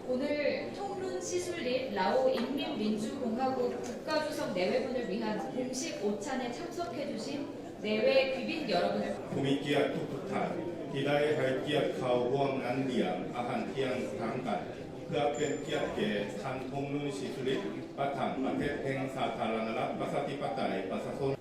오늘 통룬 시술릿 라오 인민민주공화국 국가주석 내외분을 위한 공식 오찬에 참석해 주신 내외 귀빈 여러분을 ผู้มีเกียรติทุกท่านที่ได้ให้เกียรติเข้าร่วมงานเลี้ยงอาหารเที่ยงทางการเพื่อเป็นเกียรติแก่ท่านทงนุ่นศิสุริตประธานประเทศแห่งสาธารณรัฐประชาธิปไตยประชาชน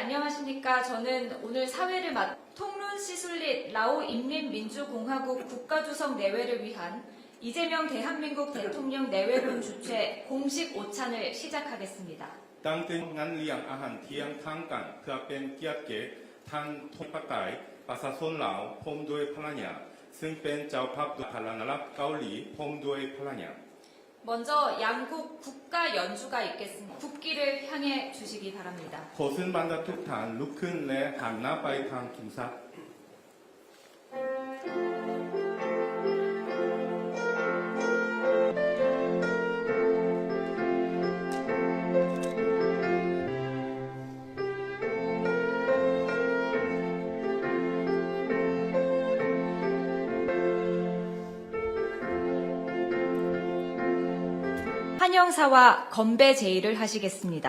안녕하십니까. 저는 오늘 사회를 통룬 시술릿 라오 인민민주공화국 국가주석 내외를 위한 이재명 대한민국 대통령 내외분 주최 공식 오찬을 시작하겠습니다. ตั้งแต่งานเลี้ยงอาหารเที่ยงทางการเพื่อเป็นเกียรติแก่ท่านทงปไตยประชาชนลาวพร้อมด้วยภรรยาซึ่งเป็นเจ้าภาพสาธารณรัฐเกาหลีพร้อมด้วยภรรยา 먼저 양국 국가 연주가 있겠습니다. 국기를 향해 주시기 바랍니다. ขอเชิญบรรดาทุกท่านลุกขึ้นและหันหน้าไปทางทุ่งสัก 환영사와 건배 제의를 하시겠습니다.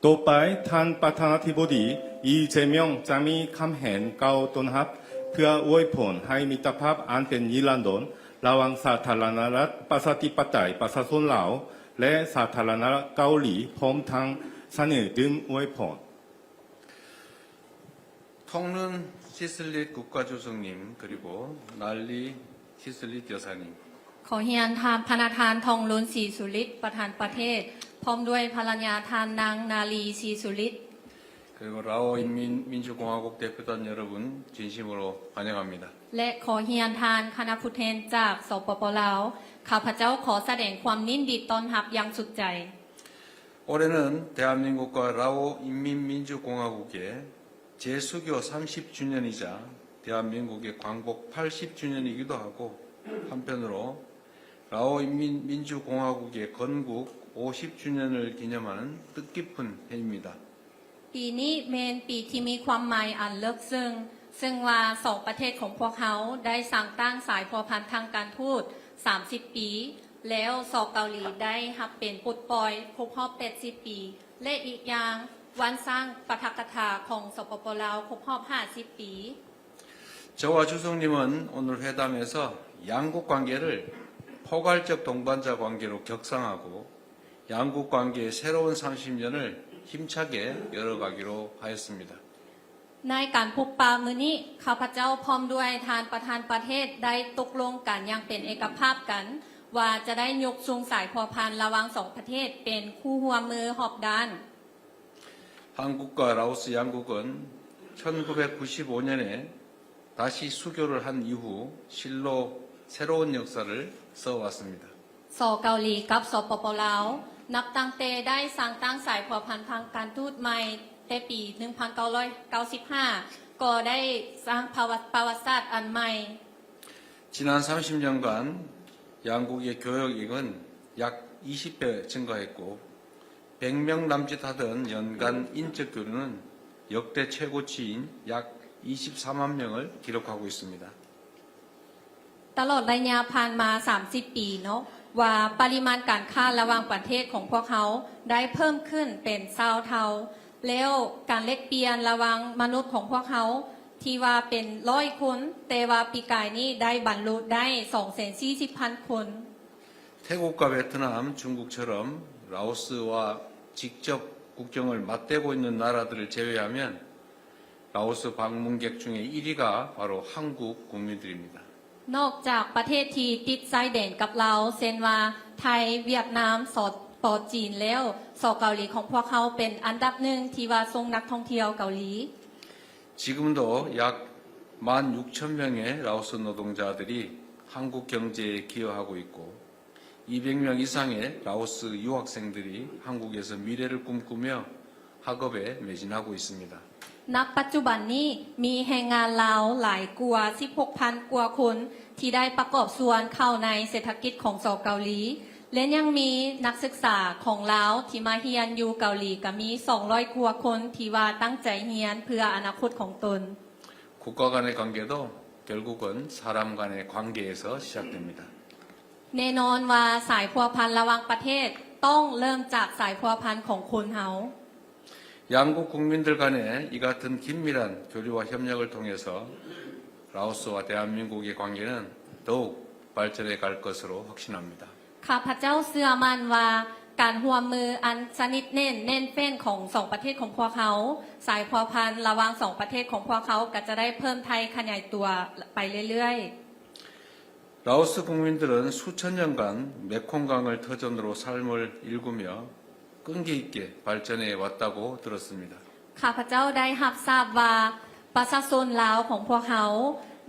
ต่อไปท่านประธานาธิบดีอีเจมยองจะมีคำเห็นกล่าวต้อนรับเพื่ออวยพรให้มิตรภาพอันเป็นนิรันดรระหว่างสาธารณรัฐประชาธิปไตยประชาชนลาวและสาธารณรัฐเกาหลีพร้อมทั้งเสนอดื่มอวยพร 통룬 시슬릿 국가주석님 그리고 날리 시슬릿 여사님 ขอเฮียนทานพนาทานทองลุ้นศรีสุริตประธานประเทศพร้อมด้วยภรรยาทานนางนาลีศรีสุริต 그리고 라오 인민민주공화국 대표단 여러분 진심으로 환영합니다. และขอเฮียนทานคณะผู้แทนจากสปป.ลาวข้าพเจ้าขอแสดงความยินดีต้อนรับอย่างสุดใจ 올해는 대한민국과 라오 인민민주공화국의 재수교 30주년이자 대한민국의 광복 80주년이기도 하고 한편으로 라오 인민민주공화국의 건국 50주년을 기념하는 뜻깊은 해입니다. ปีนี้เป็นปีที่มีความหมายอันเลิศซึ่งว่าสองประเทศของพวกเขาได้สร้างตั้งสายพัวพันทางการทูต30 ปีแล้วสองเกาหลีได้รับเป็นปลดปล่อยครบรอบ80 ปีและอีกอย่างวันสร้างปาฐกถาของสปป.ลาวครบรอบ50 ปี 저와 주석님은 오늘 회담에서 양국 관계를 포괄적 동반자 관계로 격상하고 양국 관계의 새로운 30년을 힘차게 열어가기로 하였습니다. ในการพบปะมื้อนี้ข้าพเจ้าพร้อมด้วยทานประธานประเทศได้ตกลงกันอย่างเป็นเอกภาพกันว่าจะได้ยกสูงสายพัวพันระหว่างสองประเทศเป็นคู่ร่วมมือหอบด้าน 한국과 라오스 양국은 1995년에 다시 수교를 한 이후 실로 새로운 역사를 써왔습니다. สอเกาหลีกับสปป.ลาวนับตั้งแต่ได้สร้างตั้งสายพัวพันทางการทูตใหม่แต่ปี 1995 ก็ได้สร้างประวัติศาสตร์อันใหม่ 지난 30년간 양국의 교역액은 약 20배 증가했고 100명 남짓 하던 연간 인적 교류는 역대 최고치인 약 24만 명을 기록하고 있습니다. ตลอดระยะผ่านมา 30 ปีเนาะว่าปริมาณการค้าระหว่างประเทศของพวกเขาได้เพิ่มขึ้นเป็น20 เท่า แล้วการแลกเปลี่ยนระหว่างมนุษย์ของพวกเขาที่ว่าเป็น100 คนแต่ว่าปีกายนี้ได้บรรลุได้ 240,000 คน 태국과 베트남, 중국처럼 라오스와 직접 국경을 맞대고 있는 나라들을 제외하면 라오스 방문객 중에 1위가 바로 한국 국민들입니다. นอกจากประเทศที่ติดชายแดนกับเราเช่นว่าไทยเวียดนามสปจีนแล้วสเกาหลีของพวกเขาเป็นอันดับหนึ่งที่ว่าส่งนักท่องเที่ยวเกาหลี 지금도 약 16,000명의 라오스 노동자들이 한국 경제에 기여하고 있고 200명 이상의 라오스 유학생들이 한국에서 미래를 꿈꾸며 학업에 매진하고 있습니다. ณ ปัจจุบันนี้มีแรงงานลาวหลายกว่า 16,000 กว่าคนที่ได้ประกอบส่วนเข้าในเศรษฐกิจของสเกาหลีและยังมีนักศึกษาของลาวที่มาเรียนอยู่เกาหลีก็มี200 กว่าคนที่ว่าตั้งใจเรียนเพื่ออนาคตของตน 국가 간의 관계도 결국은 사람 간의 관계에서 시작됩니다. แน่นอนว่าสายพัวพันระหว่างประเทศต้องเริ่มจากสายพัวพันของคนเฮา 양국 국민들 간의 이 같은 긴밀한 교류와 협력을 통해서 라오스와 대한민국의 관계는 더욱 발전해 갈 것으로 확신합니다. ข้าพเจ้าเชื่อมั่นว่าการร่วมมืออันสนิทแน่นแฟ้นของสองประเทศของพวกเขาสายพัวพันระหว่างสองประเทศของพวกเขาก็จะได้เพิ่มไทยขยายตัวไปเรื่อยๆ 라오스 국민들은 수천 년간 메콩강을 터전으로 삶을 일구며 끈기 있게 발전해 왔다고 들었습니다. ข้าพเจ้าได้รับทราบว่าประชาชนลาวของพวกเขา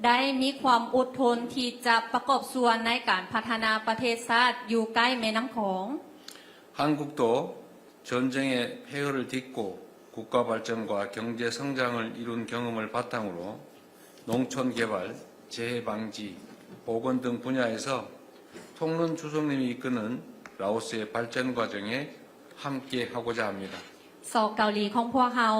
ได้มีความอดทนที่จะประกอบส่วนในการพัฒนาประเทศชาติอยู่ใกล้แม่น้ำโขง 한국도 전쟁의 폐허를 딛고 국가 발전과 경제 성장을 이룬 경험을 바탕으로 농촌 개발, 재해 방지, 보건 등 분야에서 통론 주석님이 이끄는 라오스의 발전 과정에 함께 하고자 합니다. สอกเกาหลีของพวกเขา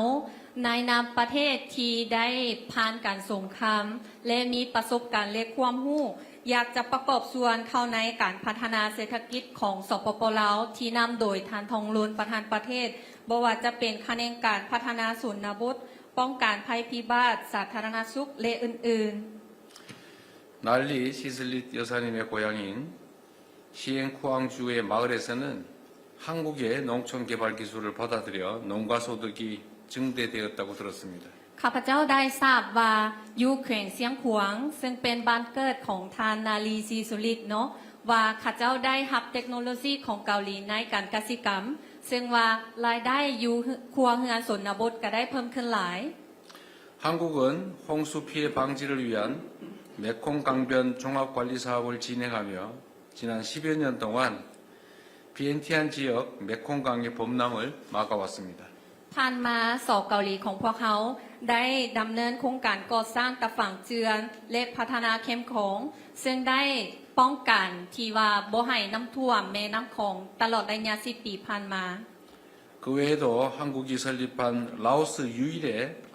ในนามประเทศที่ได้ผ่านการสงครามและมีประสบการณ์และความรู้อยากจะประกอบส่วนเข้าในการพัฒนาเศรษฐกิจของสปป.ลาวที่นำโดยท่านทองลุนประธานประเทศบ่ว่าจะเป็นคะแนนการพัฒนาศูนย์บทป้องกันภัยพิบัติสาธารณสุขและอื่นๆ 난리 시슬릿 여사님의 고향인 시엔쿠앙주의 마을에서는 한국의 농촌 개발 기술을 받아들여 농가 소득이 증대되었다고 들었습니다. ข้าพเจ้าได้ทราบว่าอยู่แขวงเสียงขวางซึ่งเป็นบ้านเกิดของทานนาลีซีสุริตเนาะว่าข้าเจ้าได้รับเทคโนโลยีของเกาหลีในการกสิกรรมซึ่งว่ารายได้อยู่ครัวเรือนชนบทก็ได้เพิ่มขึ้นหลาย 한국은 홍수 피해 방지를 위한 메콩 강변 종합 관리 사업을 진행하며 지난 10여 년 동안 비엔티안 지역 메콩강의 범람을 막아왔습니다. ผ่านมาสอกเกาหลีของพวกเขาได้ดำเนินโครงการก่อสร้างตะฝั่งเจือนและพัฒนาเข้มของซึ่งได้ป้องกันที่ว่าบ่ให้น้ำท่วมแม่น้ำของตลอดระยะ10 ปีผ่านมา 그 외에도 한국이 설립한 라오스 유일의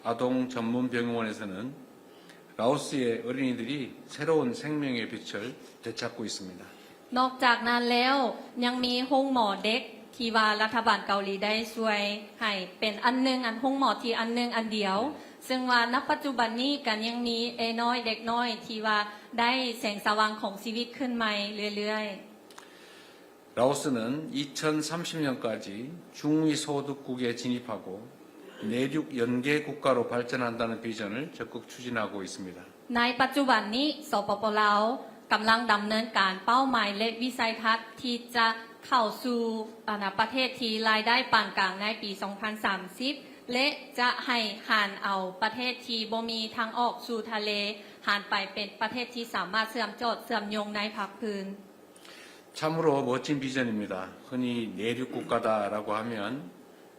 아동 전문 병원에서는 라오스의 어린이들이 새로운 생명의 빛을 되찾고 있습니다. นอกจากนั้นแล้วยังมีห้องหมอเด็กที่ว่ารัฐบาลเกาหลีได้ช่วยให้เป็นอันหนึงอันห้องหมอที่อันหนึงอันเดียวซึ่งว่าณปัจจุบันนี้กันยังมีน้อยเด็กน้อยที่ว่าได้แสงสว่างของชีวิตขึ้นใหม่เรื่อยๆ 라오스는 2030년까지 중위 소득국에 진입하고 내륙 연계 국가로 발전한다는 비전을 적극 추진하고 있습니다. ในปัจจุบันนี้สปป.ลาวกำลังดำเนินการเป้าหมายและวิสัยทัศน์ที่จะเข้าสู่ประเทศที่รายได้ปานกลางในปี 2030 และจะให้หันเอาประเทศที่บ่มีทางออกสู่ทะเลหันไปเป็นประเทศที่สามารถเชื่อมโยงในภาคพื้น 참으로 멋진 비전입니다. 흔히 내륙 국가다라고 하면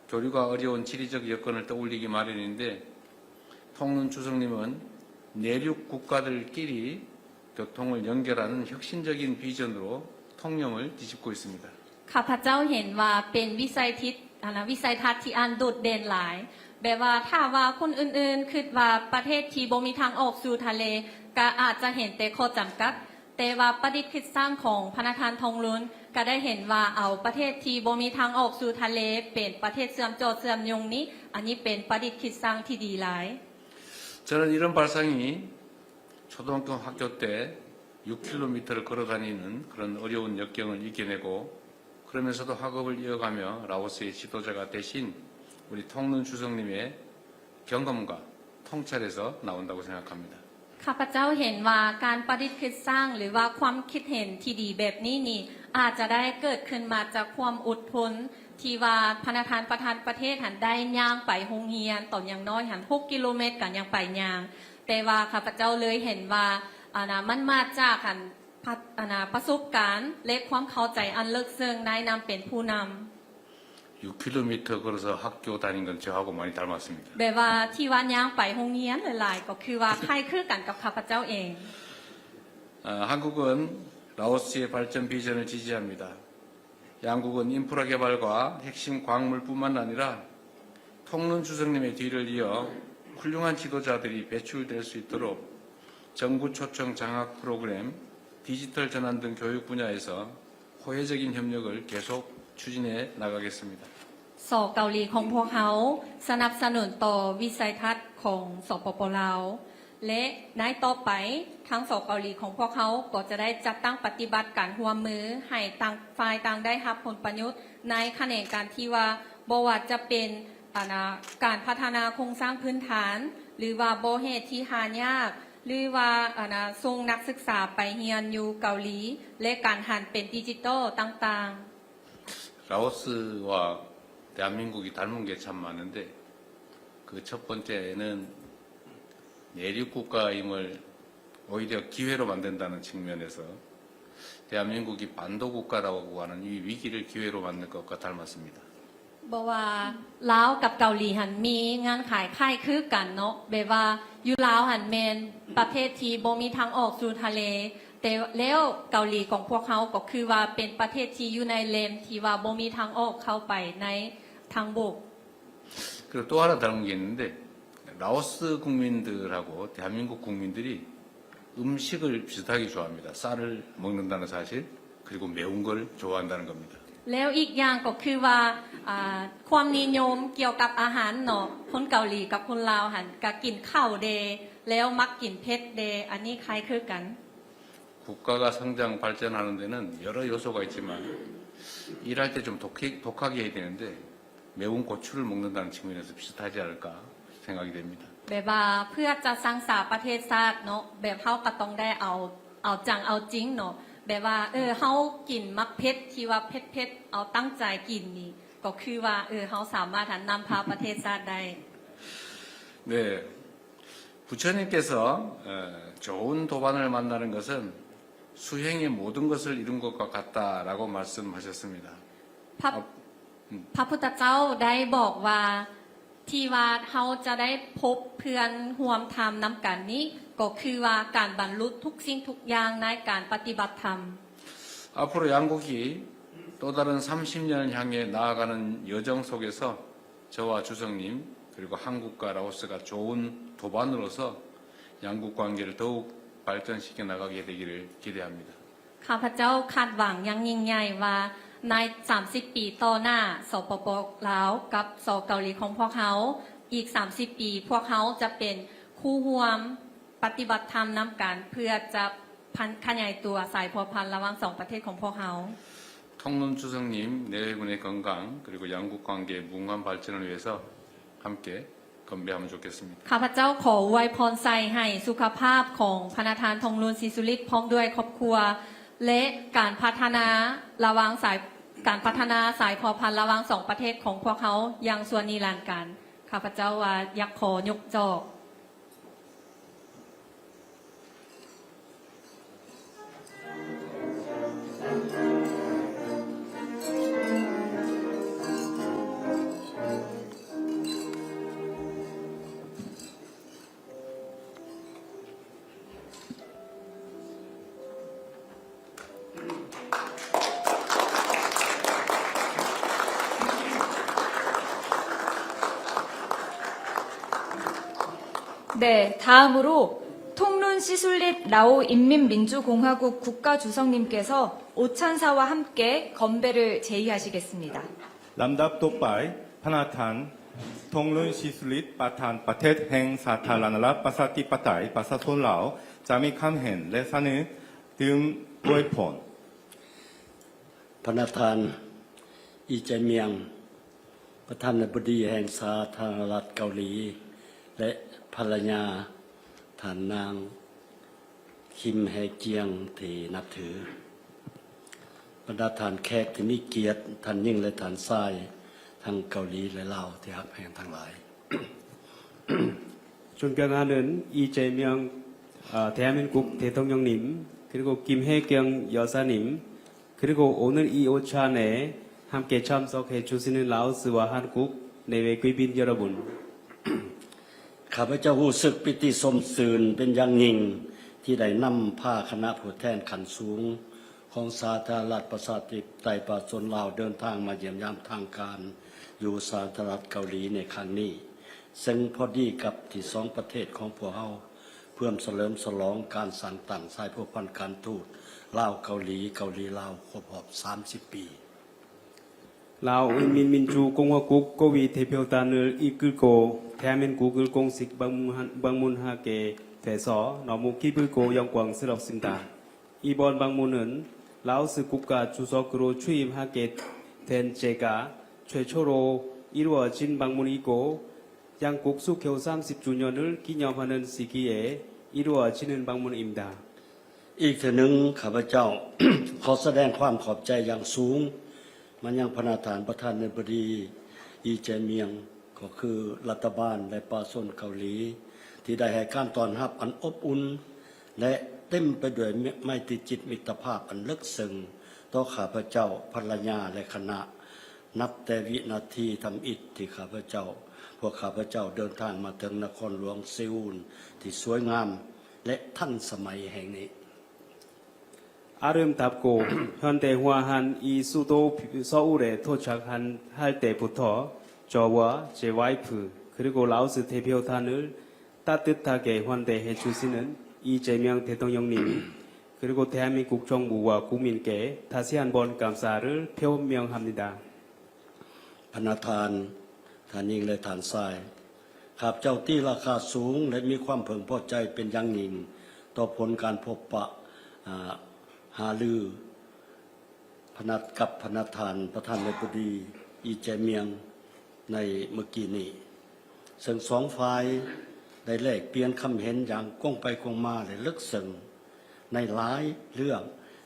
교류가 어려운 지리적 여건을 떠올리기 마련인데 통론 주석님은 내륙 국가들끼리 교통을 연결하는 혁신적인 비전으로 통영을 뒤집고 있습니다. ข้าพเจ้าเห็นว่าเป็นวิสัยทัศน์ที่อันโดดเด่นหลายแบบว่าถ้าว่าคนอื่นๆคิดว่าประเทศที่บ่มีทางออกสู่ทะเลก็อาจจะเห็นแต่ข้อจำกัด แต่ว่าประดิษฐ์คิดสร้างของพนาคารทองลุ้นก็ได้เห็นว่าเอาประเทศที่บ่มีทางออกสู่ทะเลเป็นประเทศเสื่อมโจทย์เสื่อมยงนี้อันนี้เป็นประดิษฐ์คิดสร้างที่ดีหลาย 저는 이런 발상이 초등학교 학교 때 6km를 걸어 다니는 그런 어려운 역경을 이겨내고 그러면서도 학업을 이어가며 라오스의 지도자가 되신 우리 통룬 주석님의 경험과 통찰에서 나온다고 생각합니다. ข้าพเจ้าเห็นว่าการประดิษฐ์คิดสร้างหรือว่าความคิดเห็นที่ดีแบบนี้นี่อาจจะได้เกิดขึ้นมาจากความอดทนที่ว่าพนาคารประธานประเทศหันได้ย่างไปโรงเรียนตอนอย่างน้อยหัน6 กิโลเมตรกันยังไปย่างแต่ว่าข้าพเจ้าเลยเห็นว่ามันมาจากหันประสบการณ์และความเข้าใจอันลึกซึ้งนายนำเป็นผู้นำ 6km 걸어서 학교 다닌 건 저하고 많이 닮았습니다. แบบว่าที่ว่าย่างไปโรงเรียนหลายๆก็คือว่าคล้ายคลึงกันกับข้าพเจ้าเอง 한국은 라오스의 발전 비전을 지지합니다. 양국은 인프라 개발과 핵심 광물뿐만 아니라 통룬 주석님의 뒤를 이어 훌륭한 지도자들이 배출될 수 있도록 정부 초청 장학 프로그램, 디지털 전환 등 교육 분야에서 호혜적인 협력을 계속 추진해 나가겠습니다. สอเกาหลีของพวกเขาสนับสนุนต่อวิสัยทัศน์ของสปปลาวและในต่อไปทั้งสอเกาหลีของพวกเขาก็จะได้จัดตั้งปฏิบัติการร่วมมือให้ต่างฝ่ายต่างได้รับผลประโยชน์ในแขนงการที่ว่าบ่ว่าจะเป็นการพัฒนาโครงสร้างพื้นฐานหรือว่าบ่เหตุที่หายากหรือว่าส่งนักศึกษาไปเรียนอยู่เกาหลีและการหันเป็นดิจิทัลต่างๆ 라오스와 대한민국이 닮은 게 참 많은데 그 첫 번째는 내륙 국가임을 오히려 기회로 만든다는 측면에서 대한민국이 반도 국가라고 하는 이 위기를 기회로 만들 것과 닮았습니다. บอกว่าลาวกับเกาหลีหันมีงานขายค่ายคือกันเนาะแบบว่าอยู่ลาวหันแมนประเทศที่บ่มีทางออกสู่ทะเลแต่แล้วเกาหลีของพวกเขาก็คือว่าเป็นประเทศที่อยู่ในเลนที่ว่าบ่มีทางออกเข้าไปในทางบก 그리고 또 하나 다른 게 있는데 라오스 국민들하고 대한민국 국민들이 음식을 비슷하게 좋아합니다. 쌀을 먹는다는 사실 그리고 매운 걸 좋아한다는 겁니다. แล้วอีกอย่างก็คือว่าความนิยมเกี่ยวกับอาหารเนาะคนเกาหลีกับคนลาวหันก็กินข้าวเดแล้วมักกินเผ็ดเดอันนี้คล้ายคือกัน 국가가 성장 발전하는 데는 여러 요소가 있지만 일할 때 좀 독하게 해야 되는데 매운 고추를 먹는다는 측면에서 비슷하지 않을까 생각이 됩니다. แบบว่าเพื่อจะสร้างสรรค์ประเทศชาติเนาะแบบเฮาก็ต้องได้เอาจังเอาจริงเนาะแบบว่าเฮากินมักเผ็ดที่ว่าเผ็ดเอาตั้งใจกินนี่ก็คือว่าเฮาสามารถนำพาประเทศชาติได้ 네, 부처님께서 좋은 도반을 만나는 것은 수행의 모든 것을 이룬 것과 같다라고 말씀하셨습니다. พระพุทธเจ้าได้บอกว่าที่ว่าเฮาจะได้พบเพื่อนร่วมธรรมนำกันนี้ก็คือว่าการบรรลุทุกสิ่งทุกอย่างในการปฏิบัติธรรม 앞으로 양국이 또 다른 30년을 향해 나아가는 여정 속에서 저와 주석님 그리고 한국과 라오스가 좋은 도반으로서 양국 관계를 더욱 발전시켜 나가게 되기를 기대합니다. ข้าพเจ้าคาดหวังอย่างยิ่งใหญ่ว่าใน30 ปีต่อหน้าสปปลาวกับสเกาหลีของพวกเขาอีก30 ปีพวกเขาจะเป็นคู่ร่วมปฏิบัติธรรมนำกันเพื่อจะขยายตัวสายพัวพันระหว่าง2ประเทศของพวกเขา 통룬 주석님 내외군의 건강 그리고 양국 관계의 무궁한 발전을 위해서 함께 건배하면 좋겠습니다. ข้าพเจ้าขออวยพรใส่ให้สุขภาพของพนาธานทองรุนศรีสุริตพร้อมด้วยครอบครัวและการพัฒนาสายพอพันธุ์ระหว่าง2ประเทศของพวกเขาอย่างส่วนนิรันดร์กันข้าพเจ้าว่าอยากขอยกจอก 네, 다음으로 통룬 시술릿 라오 인민민주공화국 국가주석님께서 오찬사와 함께 건배를 제의하시겠습니다. ลำดับต่อไปพระธานทงลุนชิสุลิตประธานประเทศแห่งสาธารณรัฐประชาธิปไตยประชาชนลาวจะมีคำเห็นและเสนอถึงอวยพร ประธานอีเจเมียงประธานาธิบดีแห่งสาธารณรัฐเกาหลีและภรรยาท่านนางคิมแฮเจียงที่นับถือบรรดาท่านแขกที่มีเกียรติท่านยิ่งและท่านทรายทั้งเกาหลีและลาวที่ฮักแพงทั้งหลาย 존경하는 이재명 대한민국 대통령님, 그리고 김혜경 여사님, 그리고 오늘 이 오찬에 함께 참석해 주시는 라오스와 한국 내외 귀빈 여러분. ข้าพเจ้ารู้สึกปิติสมสื่นเป็นอย่างยิ่งที่ได้นำพาคณะผู้แทนขั้นสูงของสาธารณรัฐประชาธิปไตยประชาชนลาวเดินทางมาเยี่ยมยามทางการอยู่สาธารณรัฐเกาหลีในครั้งนี้ซึ่งพอดีกับที่สองประเทศของพวกเราเพื่อเฉลิมฉลองการสร้างตั้งสายพันธ์การทูตลาวเกาหลีเกาหลีลาวครบรอบ30 ปี 라오 인민민주공화국 고위 대표단을 이끌고 대한민국을 공식 방문하게 돼서 너무 기쁘고 영광스럽습니다. 이번 방문은 라오스 국가 주석으로 취임하게 된 제가 최초로 이루어진 방문이고 양국 수교 30주년을 기념하는 시기에 이루어지는 방문입니다. อีกเทื่อหนึ่งข้าพเจ้า ขอแสดงความขอบใจอย่างสูงมันยังประธานาธิบดีอีเจเมียงก็คือรัฐบาลและประชาชนเกาหลีที่ได้ให้การต้อนรับอันอบอุ่นและเต็มไปด้วยไมตรีจิตมิตรภาพอันลึกซึ้งต่อข้าพเจ้าภรรยาและคณะนับแต่วินาทีทำอิฐที่ข้าพเจ้าพวกข้าพเจ้าเดินทางมาถึงนครหลวงเซอูลที่สวยงามและทันสมัยแห่งนี้ 아름답고 현대화한 이 수도 서울에 도착할 때부터 저와 제 와이프 그리고 라오스 대표단을 따뜻하게 환대해 주시는 이재명 대통령님 그리고 대한민국 정부와 국민께 다시 한번 감사를 표명합니다. พระธานท่านยิ่งและท่านทรายข้าพเจ้าที่ราคาสูงและมีความพึงพอใจเป็นอย่างยิ่งต่อผลการพบปะหาลือกับพระธานประธานาธิบดีอีเจเมียงในเมื่อกี้นี้ซึ่งสองฝ่ายได้แลกเปลี่ยนคำเห็นอย่างกว้างไปกว้างมาและลึกซึ้งในหลายเรื่อง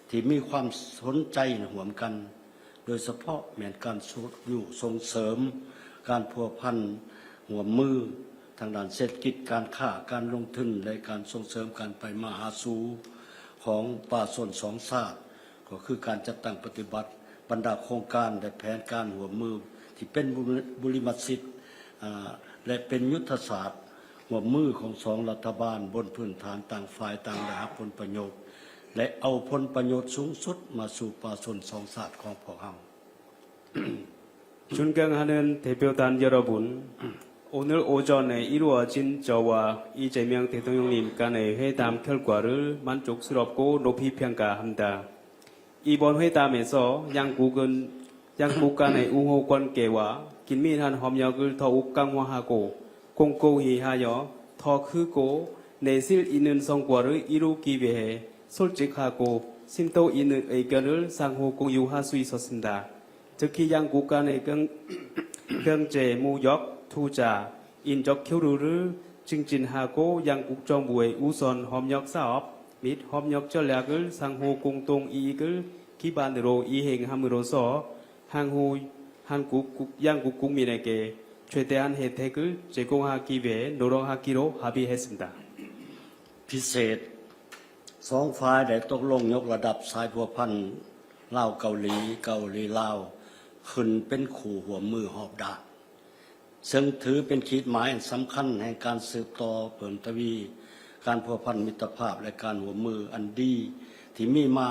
ที่มีความสนใจร่วมกันโดยเฉพาะแม้นการอยู่ส่งเสริมการพัวพันร่วมมือทางด้านเศรษฐกิจการค้าการลงทุนและการส่งเสริมการไปมาหาสู่ของป่าชนสองชาติก็คือการจัดตั้งปฏิบัติบรรดาโครงการและแผนการร่วมมือที่เป็นบุริมสิทธิ์และเป็นยุทธศาสตร์ร่วมมือของสองรัฐบาลบนพื้นฐานต่างฝ่ายต่างได้รับผลประโยชน์และเอาผลประโยชน์สูงสุดมาสู่ป่าชนสองชาติของพวกเรา 존경하는 대표단 여러분, 오늘 오전에 이루어진 저와 이재명 대통령님 간의 회담 결과를 만족스럽고 높이 평가합니다. 이번 회담에서 양국 간의 우호 관계와 긴밀한 협력을 더욱 강화하고 공고히 하여 더 크고 내실 있는 성과를 이루기 위해 솔직하고 심도 있는 의견을 상호 공유할 수 있었습니다. 특히 양국 간의 경제, 무역, 투자, 인적 교류를 증진하고 양국 정부의 우선 협력 사업 및 협력 전략을 상호 공동 이익을 기반으로 이행함으로써 향후 양국 국민에게 최대한 혜택을 제공하기 위해 노력하기로 합의했습니다. พิเศษสองฝ่ายได้ตกลงยกระดับสายพัวพันลาวเกาหลีลาวขึ้นเป็นคู่หัวมือหอบดาบซึ่งถือเป็นขีดหมายสำคัญแห่งการสืบต่อเพิ่มทวีการพัวพันมิตรภาพและการหัวมืออันดีที่มีมา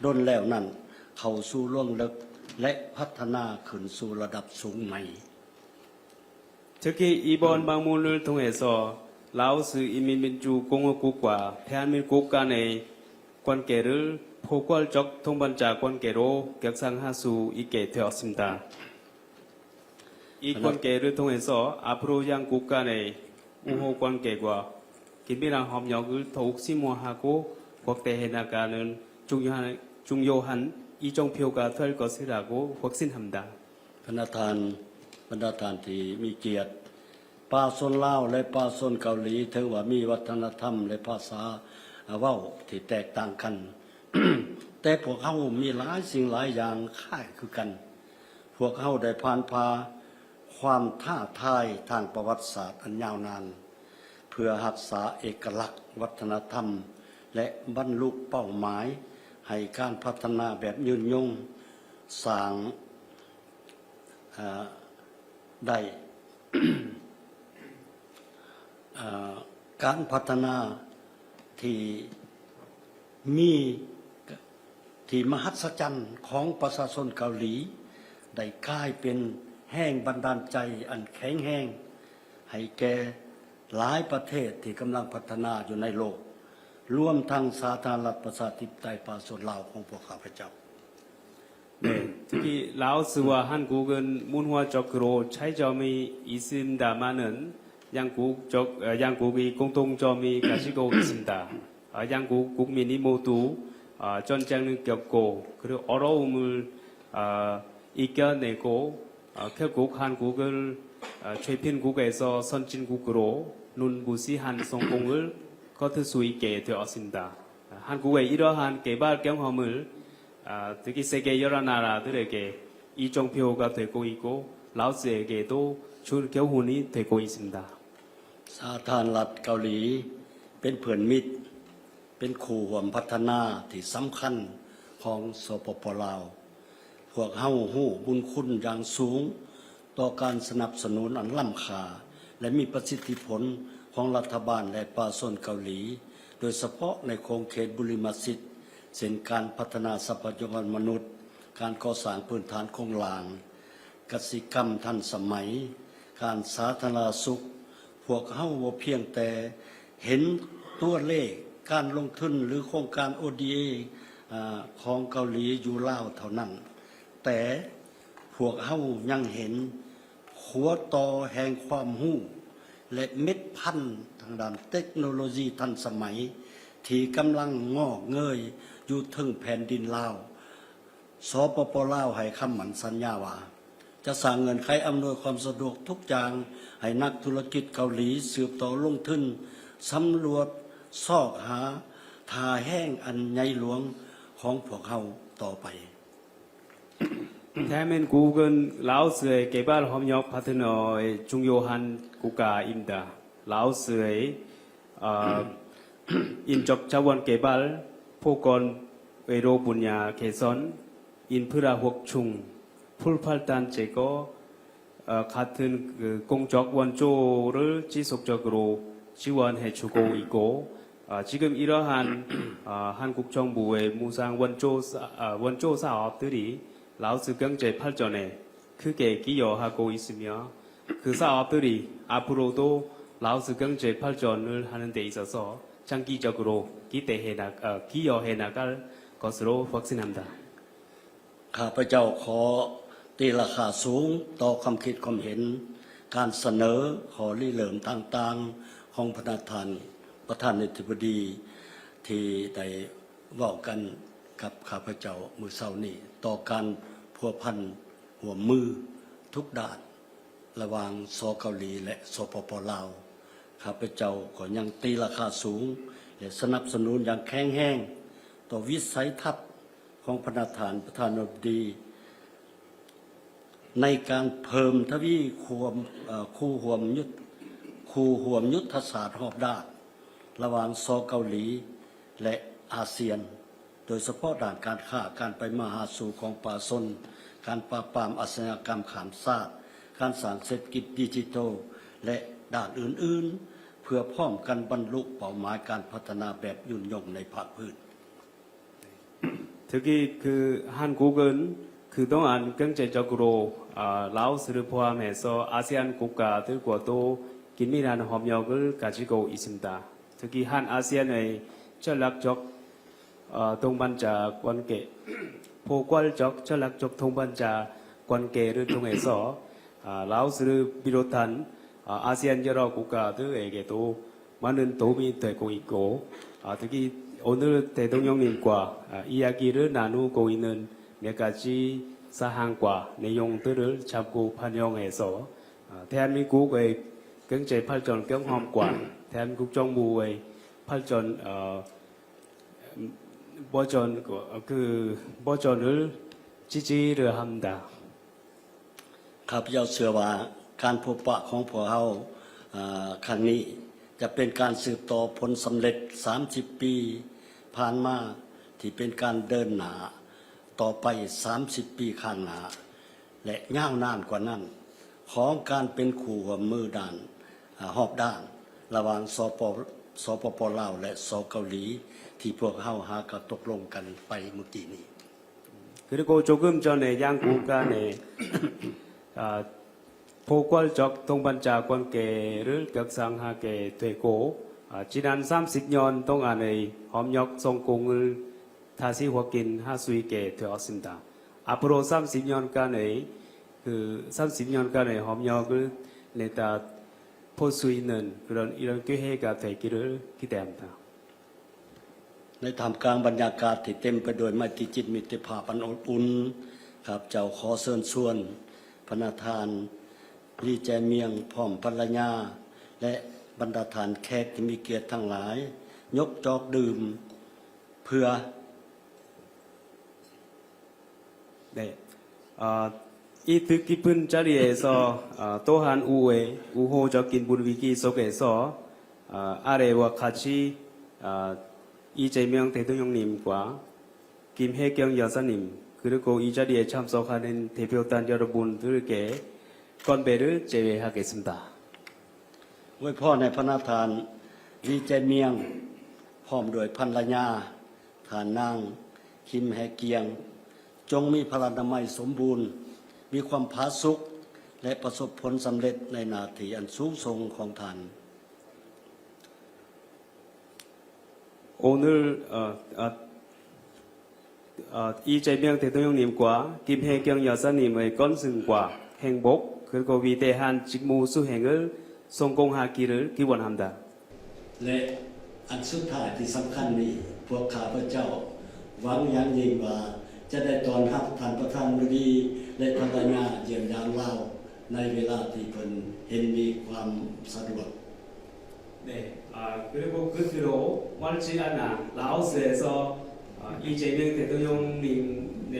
ดนแล้วนั้นเข้าสู่ล่วงลึกและพัฒนาขึ้นสู่ระดับสูงใหม่ 특히 이번 방문을 통해서 라오스 인민민주공화국과 대한민국 간의 관계를 포괄적 동반자 관계로 격상할 수 있게 되었습니다. 이 관계를 통해서 앞으로 양국 간의 우호 관계와 긴밀한 협력을 더욱 심화하고 확대해 나가는 중요한 이정표가 될 것이라고 확신합니다. คณะทานบรรดาท่านที่มีเกียรติป่าชนลาวและป่าชนเกาหลีถือว่ามีวัฒนธรรมและภาษาเว้าที่แตกต่างกัน แต่พวกเขามีหลายสิ่งหลายอย่างคล้ายคือกัน พวกเขาได้ผ่านพาความท้าทายทางประวัติศาสตร์อันยาวนานเพื่อรักษาเอกลักษณ์วัฒนธรรมและบรรลุเป้าหมายให้การพัฒนาแบบยืนยงสร้างได้ การพัฒนาที่มีที่มหัศจรรย์ของประชาชนเกาหลีได้กลายเป็นแห่งบันดาลใจอันแข็งแรงให้แก่หลายประเทศที่กำลังพัฒนาอยู่ในโลกรวมทั้งสาธารณรัฐประชาธิปไตยป่าชนลาวของพวกข้าพเจ้า 네, 특히 라오스와 한국은 문화적으로 차이점이 있습니다만은 양국의 공통점이 가지고 있습니다. 양국 국민이 모두 전쟁을 겪고 그리고 어려움을 이겨내고 결국 한국을 최빈국에서 선진국으로 눈부시한 성공을 거둘 수 있게 되었습니다. 한국의 이러한 개발 경험을 특히 세계 여러 나라들에게 이정표가 되고 있고 라오스에게도 좋은 교훈이 되고 있습니다. สาธารณรัฐเกาหลีเป็นเพื่อนมิตรเป็นคู่ร่วมพัฒนาที่สำคัญของสปป.ลาวพวกเฮาฮู้บุญคุณอย่างสูงต่อการสนับสนุนอันล้ำค่าและมีประสิทธิผลของรัฐบาลและประชาชนเกาหลีโดยเฉพาะในโครงเขตบุริมสิทธิ์เช่นการพัฒนาทรัพยากรมนุษย์การก่อสร้างพื้นฐานโครงหลางกสิกรรมทันสมัยการสาธารณสุขพวกเฮาบ่เพียงแต่เห็นตัวเลขการลงทุนหรือโครงการ ODA ของเกาหลีอยู่ลาวเท่านั้นแต่พวกเฮายังเห็นหัวต่อแห่งความรู้และเม็ดพันธุ์ทางด้านเทคโนโลยีทันสมัยที่กำลังงอกเงยอยู่ถึงแผ่นดินลาวสปป.ลาวให้คำมั่นสัญญาว่าจะสร้างเงื่อนไขอำนวยความสะดวกทุกอย่างให้นักธุรกิจเกาหลีสืบต่อลงทุนสำรวจซอกหาทาแห้งอันใหญ่หลวงของพวกเขาต่อไป 대한민국은 라오스의 개발 협력 파트너의 중요한 국가입니다. 라오스의 인적 자원 개발, 보건, 외로 분야 개선, 인프라 확충, 풀팔단 제거 같은 공적 원조를 지속적으로 지원해주고 있고 지금 이러한 한국 정부의 무상 원조 사업들이 라오스 경제 발전에 크게 기여하고 있으며 그 사업들이 앞으로도 라오스 경제 발전을 하는 데 있어서 장기적으로 기여해 나갈 것으로 확신합니다. ข้าพเจ้าขอตีราคาสูงต่อความคิดความเห็นการเสนอขอริเริ่มต่างๆของประธานอธิบดีที่ได้เว้ากันกับข้าพเจ้ามื้อเช้านี้ต่อการพัวพันหัวมือทุกด้านระหว่างสเกาหลีและสปป.ลาวข้าพเจ้าก็ยังตีราคาสูงและสนับสนุนอย่างแข็งแรงต่อวิสัยทัศน์ของประธานาธิบดีในการเพิ่มทวีคู่ห่วมยุทธศาสตร์รอบด้านระหว่างสเกาหลีและอาเซียนโดยเฉพาะด้านการค้าการไปมาหาสู่ของประชาชนการปราบปรามอาชญากรรมข้ามชาติการสร้างเศรษฐกิจดิจิทัลและด้านอื่นๆเพื่อพร้อมกันบรรลุเป้าหมายการพัฒนาแบบยุ่งยงในภาคพื้น 특히 한국은 그동안 경제적으로 라오스를 포함해서 아세안 국가들과도 긴밀한 협력을 가지고 있습니다. 특히 한 아세안의 전략적 동반자 관계, 포괄적 전략적 동반자 관계를 통해서 라오스를 비롯한 아세안 여러 국가들에게도 많은 도움이 되고 있고, 특히 오늘 대통령님과 이야기를 나누고 있는 네 가지 사항과 내용들을 자꾸 반영해서 대한민국의 경제 발전 경험과 대한민국 정부의 발전 버전을 지지를 합니다. ข้าพเจ้าเชื่อว่าการพบปะของพวกเราครั้งนี้จะเป็นการสืบต่อผลสำเร็จ30 ปีผ่านมาที่เป็นการเดินหน้าต่อไป30 ปีข้างหน้าและยาวนานกว่านั้นของการเป็นคู่ร่วมมือด้านรอบด้านระหว่างสปป.ลาวและสเกาหลีที่พวกเราหาก็ตกลงกันไปเมื่อกี้นี้ 그리고 조금 전에 양국 간의 포괄적 동반자 관계를 격상하게 되고 지난 30년 동안의 협력 성공을 다시 확인할 수 있게 되었습니다. 앞으로 30년간의 협력을 내다 볼 수 있는 이런 기회가 되기를 기대합니다. ในท่ามกลางบรรยากาศที่เต็มไปด้วยไมตรีจิตมิตรภาพอันอบอุ่นครับเจ้าขอเชิญชวนพระทานลีแจเมียงพร้อมภรรยาและบรรดาทานแขกที่มีเกียรติทั้งหลายยกจอกดื่มเพื่อ 네. 이 뜻깊은 자리에서 또한 우호적인 분위기 속에서 아래와 같이 이재명 대통령님과 김혜경 여사님 그리고 이 자리에 참석하는 대표단 여러분들께 건배를 제외하겠습니다. อวยพรในพระทานลีแจเมียงพร้อมด้วยภรรยาทานนางคิมแฮเกียงจงมีพลานามัยสมบูรณ์มีความผาสุกและประสบผลสำเร็จในหน้าที่อันสูงส่งของท่าน 오늘 이재명 대통령님과 김혜경 여사님의 건승과 행복 그리고 위대한 직무 수행을 성공하기를 기원합니다. และอันสุดท้ายที่สำคัญนี้พวกข้าพเจ้าหวังอย่างยิ่งว่าจะได้ต้อนรับท่านประธานบดีและภรรยาเยี่ยมยามลาวในเวลาที่เพิ่นเห็นมีความสะดวก 네, 그리고 끝으로 멀지 않아 라오스에서 이재명 대통령님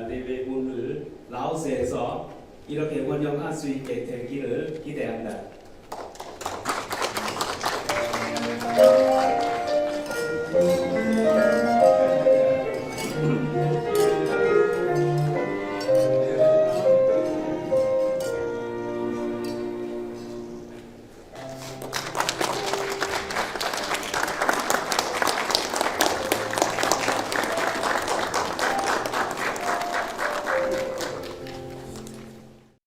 내외분을 라오스에서 이렇게 원영할 수 있게 되기를 기대합니다.